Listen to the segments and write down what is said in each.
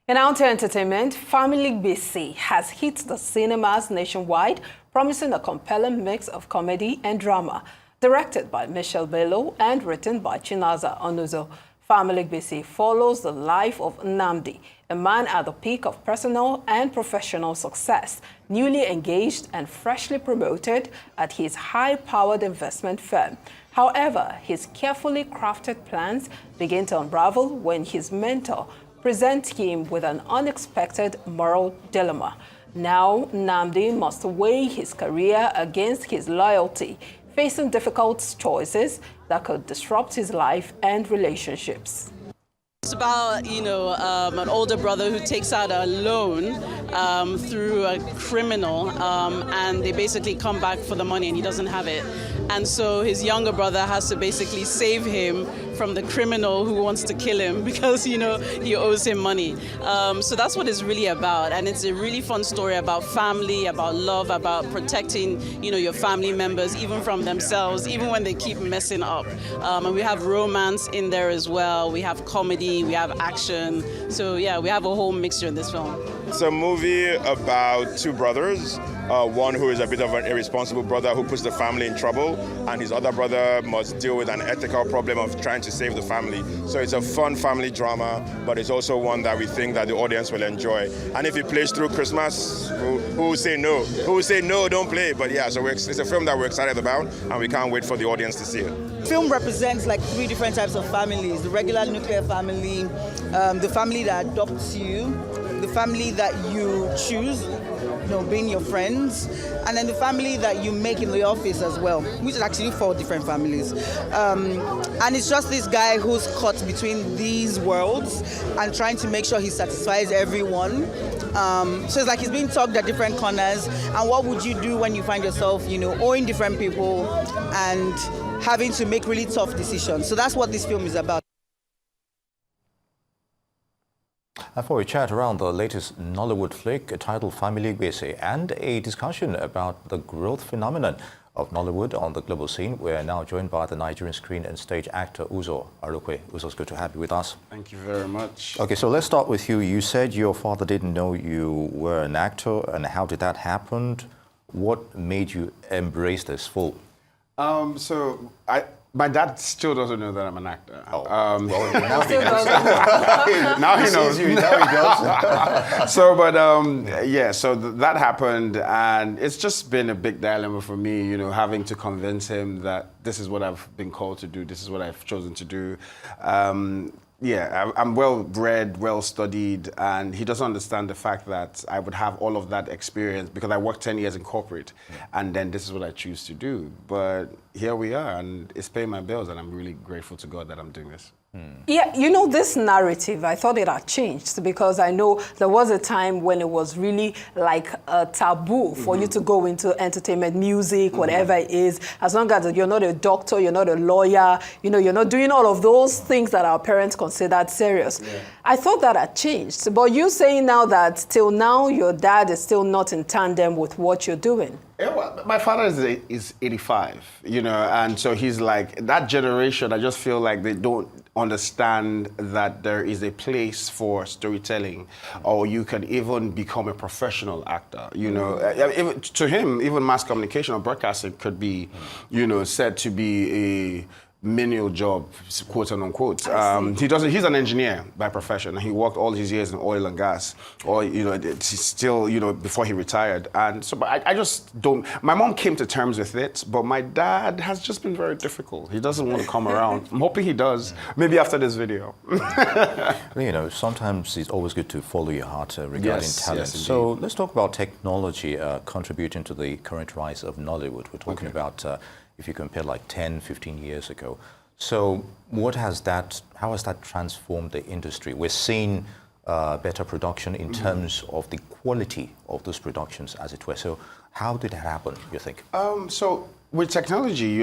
In out entertainment, Family Gbese has hit the cinemas nationwide, promising a compelling mix of comedy and drama. Directed by Michelle Bello and written by Chinaza Onuzo, Family Gbese follows the life of Nnamdi, a man at the peak of personal and professional success, newly engaged and freshly promoted at his high-powered investment firm. However, his carefully crafted plans begin to unravel when his mentor presents him with an unexpected moral dilemma. Now, Nnamdi must weigh his career against his loyalty, facing difficult choices that could disrupt his life and relationships. It's about, an older brother who takes out a loan through a criminal, and they basically come back for the money and he doesn't have it. And so his younger brother has to basically save him from the criminal who wants to kill him because, he owes him money. So that's what it's really about. And it's a really fun story about family, about love, about protecting, your family members, even from themselves, even when they keep messing up. And we have romance in there as well. We have comedy, we have action. So yeah, we have a whole mixture in this film. It's a movie about two brothers. One who is a bit of an irresponsible brother who puts the family in trouble, and his other brother must deal with an ethical problem of trying to save the family. So it's a fun family drama, but it's also one that we think that the audience will enjoy. And if it plays through Christmas, who will say no? Who will say no, don't play? But yeah, so it's a film that we're excited about, and we can't wait for the audience to see it. The film represents like three different types of families: the regular nuclear family, the family that adopts you, the family that you choose, being your friends, and then the family that you make in the office as well, which is actually 4 different families. And it's just this guy who's caught between these worlds and trying to make sure he satisfies everyone. So it's like he's being tugged at different corners. And what would you do when you find yourself, owing different people and having to make really tough decisions? So that's what this film is about. For a chat around the latest Nollywood flick titled Family Gbese and a discussion about the growth phenomenon of Nollywood on the global scene, we are now joined by the Nigerian screen and stage actor Uzor Arukwe. Uzor, it's good to have you with us. Thank you very much. Okay, so let's start with you. You said your father didn't know you were an actor, and how did that happen? What made you embrace this full? My dad still doesn't know that I'm an actor. Oh, well, now he knows. Now he knows. Now he does. So that happened, and it's just been a big dilemma for me, having to convince him that this is what I've been called to do, this is what I've chosen to do. I'm well-bred, well-studied, and he doesn't understand the fact that I would have all of that experience because I worked 10 years in corporate, and then this is what I choose to do. But here we are, and it's paying my bills, and I'm really grateful to God that I'm doing this. Yeah, this narrative, I thought it had changed because I know there was a time when it was really like a taboo for you to go into entertainment, music, whatever it is, as long as you're not a doctor, you're not a lawyer, you're not doing all of those things that our parents considered serious. Yeah. I thought that had changed. But you saying now that till now your dad is still not in tandem with what you're doing. Yeah, well, my father is 85, and so he's like, that generation, I just feel like they don't understand that there is a place for storytelling, or you can even become a professional actor, Even, to him, even mass communication or broadcasting could be, said to be a menial job, quote and unquote. He's an engineer by profession. He worked all his years in oil and gas, or still, before he retired. And so, but I just don't. My mom came to terms with it, but my dad has just been very difficult. He doesn't want to come around. I'm hoping he does. Maybe after this video. Sometimes it's always good to follow your heart regarding talent. Yes, so let's talk about technology contributing to the current rise of Nollywood. We're talking about. If you compare like 10, 15 years ago. So how has that transformed the industry? We're seeing better production in terms of the quality of those productions, as it were. So how did that happen, you think? So with technology,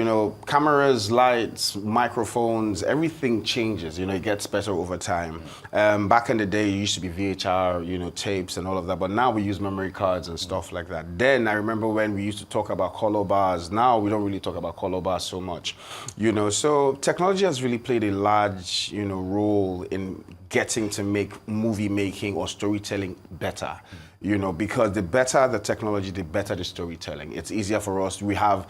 cameras, lights, microphones, everything changes. It gets better over time. Back in the day, it used to be VHR, tapes and all of that, but now we use memory cards and stuff like that. Then I remember when we used to talk about color bars. Now we don't really talk about color bars so much, So technology has really played a large, role in getting to make movie making or storytelling better. Because the better the technology, the better the storytelling. It's easier for us. We have,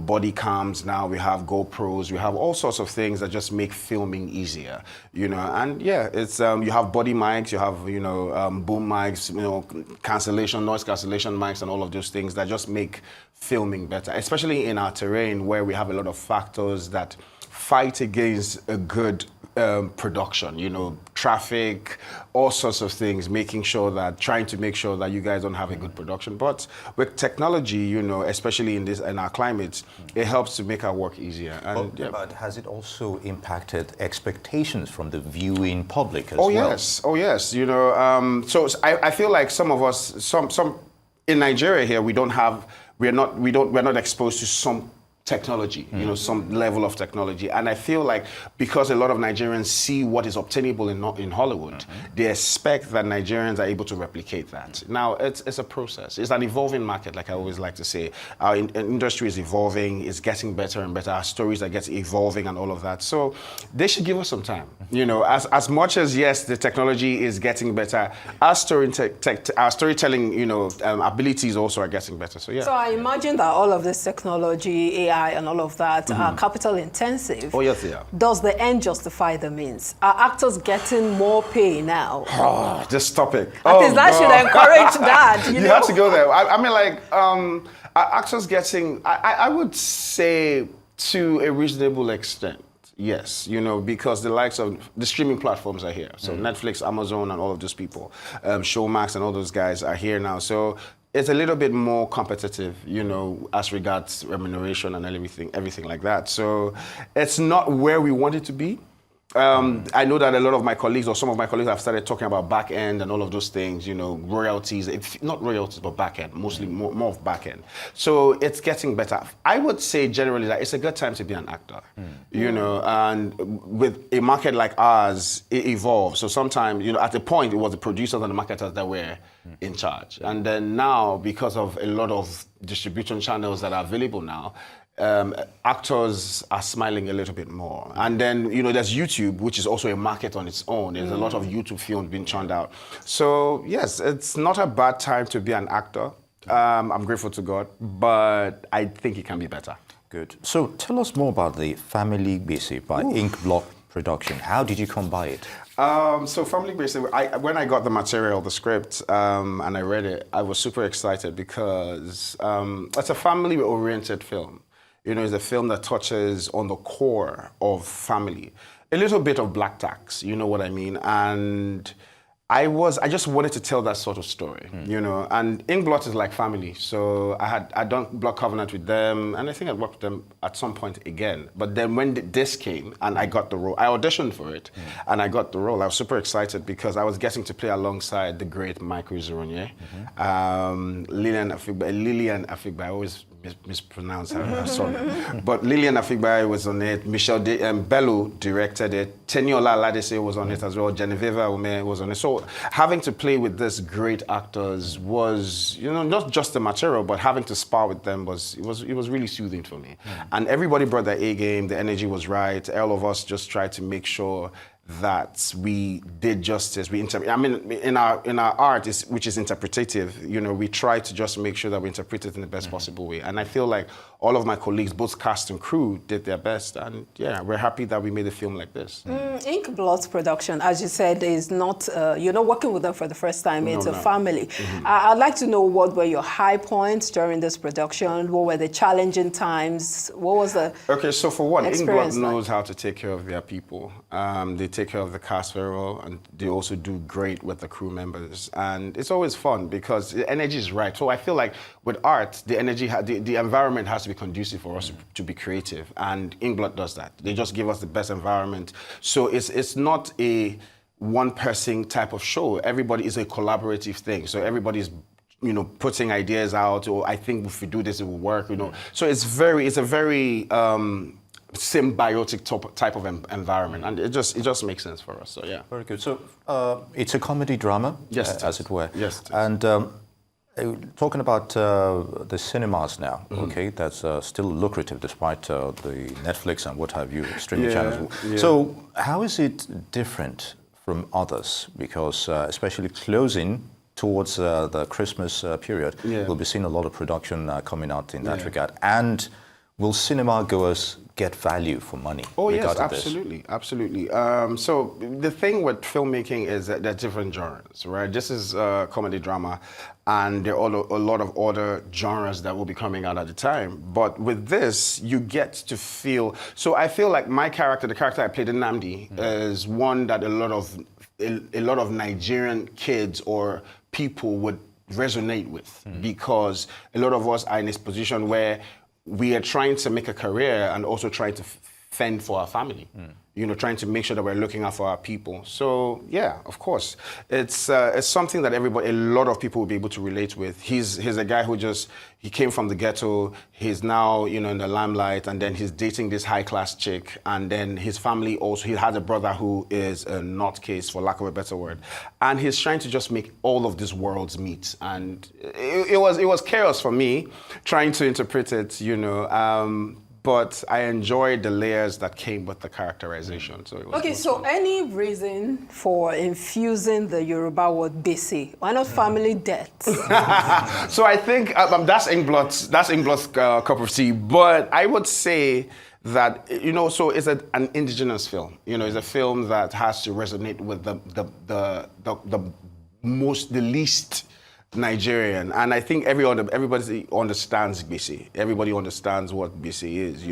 body cams now, we have GoPros, we have all sorts of things that just make filming easier, And yeah, it's, you have body mics, you have, boom mics, noise cancellation mics and all of those things that just make filming better, especially in our terrain where we have a lot of factors that fight against a good production, traffic, all sorts of things, trying to make sure that you guys don't have a good production. But with technology, especially in our climate, it helps to make our work easier. And, but has it also impacted expectations from the viewing public as well? Yes. Oh, yes. So I feel like some of us, some in Nigeria here, we're not exposed to some technology, some level of technology. And I feel like because a lot of Nigerians see what is obtainable in Hollywood, they expect that Nigerians are able to replicate that. Now, it's a process. It's an evolving market, like I always like to say. Our industry is evolving, it's getting better and better. Our stories are getting evolving and all of that. So they should give us some time. As much as, yes, the technology is getting better, our storytelling, abilities also are getting better. So, yeah. So I imagine that all of this technology, AI, and all of that are capital intensive. Oh, yes, they are. Does the end justify the means? Are actors getting more pay now? Oh, just stop it. At least that should encourage that. You have to go there. I mean, are actors getting, I would say to a reasonable extent. Yes, because the likes of the streaming platforms are here. So Netflix, Amazon, and all of those people, Showmax and all those guys are here now. So it's a little bit more competitive, as regards remuneration and everything like that. So it's not where we want it to be. I know that a lot of my colleagues or some of my colleagues have started talking about back end and all of those things, royalties, not royalties, but back end, mostly more of back end. So it's getting better. I would say generally that it's a good time to be an actor, and with a market like ours, it evolves. So sometimes, at the point, it was the producers and the marketers that were in charge. And then now, because of a lot of distribution channels that are available now, actors are smiling a little bit more. And then, there's YouTube, which is also a market on its own. There's a lot of YouTube films being churned out. So, yes, it's not a bad time to be an actor. I'm grateful to God, but I think it can be better. Good. So, tell us more about the Family Gbese by Ink Block Production. How did you come by it? So Family Gbese, when I got the material, the script, and I read it, I was super excited because it's a family-oriented film. It's a film that touches on the core of family. A little bit of black tax, you know what I mean? And I just wanted to tell that sort of story, and Ink Blot is like family. So I'd done Blood Covenant with them, and I think I'd worked with them at some point again. But then when this came and I got the role, I auditioned for it and I got the role. I was super excited because I was getting to play alongside the great Michael Uzoronye, Lillian Afigba. I always mispronounce her, sorry. But Lillian Afigba was on it, Michelle Bello directed it, Teniola Ladese was on it as well, Genevieve Ume was on it. So having to play with these great actors was, not just the material, but having to spar with them it was really soothing for me. And everybody brought their A game, the energy was right, all of us just tried to make sure that we did justice. In our art, which is interpretative, we try to just make sure that we interpret it in the best possible way. And I feel like all of my colleagues, both cast and crew, did their best. And yeah, we're happy that we made a film like this. Ink Blood Production, as you said, is not, you're not working with them for the first time. It's a family. I'd like to know what were your high points during this production? What were the challenging times? What was the Okay, so for one, Ink Blood like? knows how to take care of their people. They take care of the cast very well, and they also do great with the crew members. And it's always fun because the energy is right. So I feel like with art, the energy, the environment has to be conducive for us to be creative. And Ink Blood does that. They just give us the best environment. So it's not a one-person type of show. Everybody is a collaborative thing. So everybody's putting ideas out, or I think if we do this, it will work, So it's a very symbiotic type of environment, and it just makes sense for us. So yeah. Very good. So it's a comedy drama, yes, as it were. Yes. And talking about the cinemas now, okay, that's still lucrative despite the Netflix and what have you streaming channels. Yeah. So how is it different from others? Because especially closing towards the Christmas period, we'll be seeing a lot of production coming out in that regard. And will cinema goers get value for money? Oh yes, absolutely. So the thing with filmmaking is that there are different genres, right? This is comedy drama, and there are a lot of other genres that will be coming out at the time. But with this, you get to feel. So I feel like my character, the character I played in Nnamdi, is one that a lot of Nigerian kids or people would resonate with, because a lot of us are in this position where we are trying to make a career and also trying to fend for our family. Trying to make sure that we're looking out for our people. So yeah, of course, it's something that a lot of people will be able to relate with. He's a guy who he came from the ghetto. He's now in the limelight, and then he's dating this high class chick, and then his family also. He has a brother who is a nutcase, for lack of a better word, and he's trying to just make all of these worlds meet. And it was chaos for me trying to interpret it, but I enjoyed the layers that came with the characterization. So it was okay, so any reason for infusing the Yoruba word Gbese? Why not family debt? So I think that's Ingblot's cup of tea. But I would say that, so it's an indigenous film. It's a film that has to resonate with the least Nigerian, and I think everybody understands Gbese. Everybody understands what Gbese is.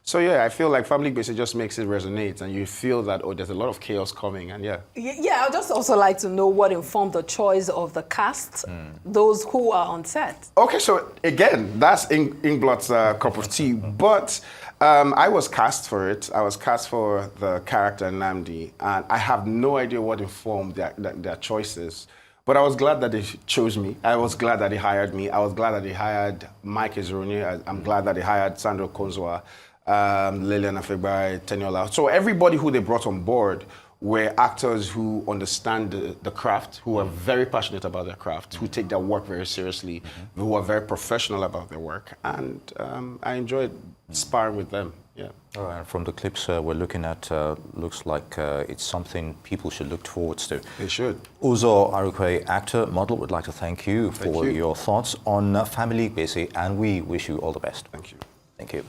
So yeah, I feel like family Gbese just makes it resonate, and you feel that there's a lot of chaos coming, and yeah. Yeah, I'd just also like to know what informed the choice of the cast, those who are on set. Okay, so again, that's Ingblot's cup of tea, but I was cast for it. I was cast for the character Nnamdi, and I have no idea what informed their choices. But I was glad that they chose me. I was glad that they hired me. I was glad that they hired Mike Ezroni. I'm glad that they hired Sandro Konzwa, Lilian Afegbai, Teniola. So everybody who they brought on board were actors who understand the craft, who are very passionate about their craft, who take their work very seriously, who are very professional about their work. And I enjoyed sparring with them. Yeah. All right, from the clips we're looking at, looks like it's something people should look towards to. They should. Uzor Arukwe, actor, model, would like to thank you for your thoughts on Family Gbese, and we wish you all the best. Thank you. Thank you.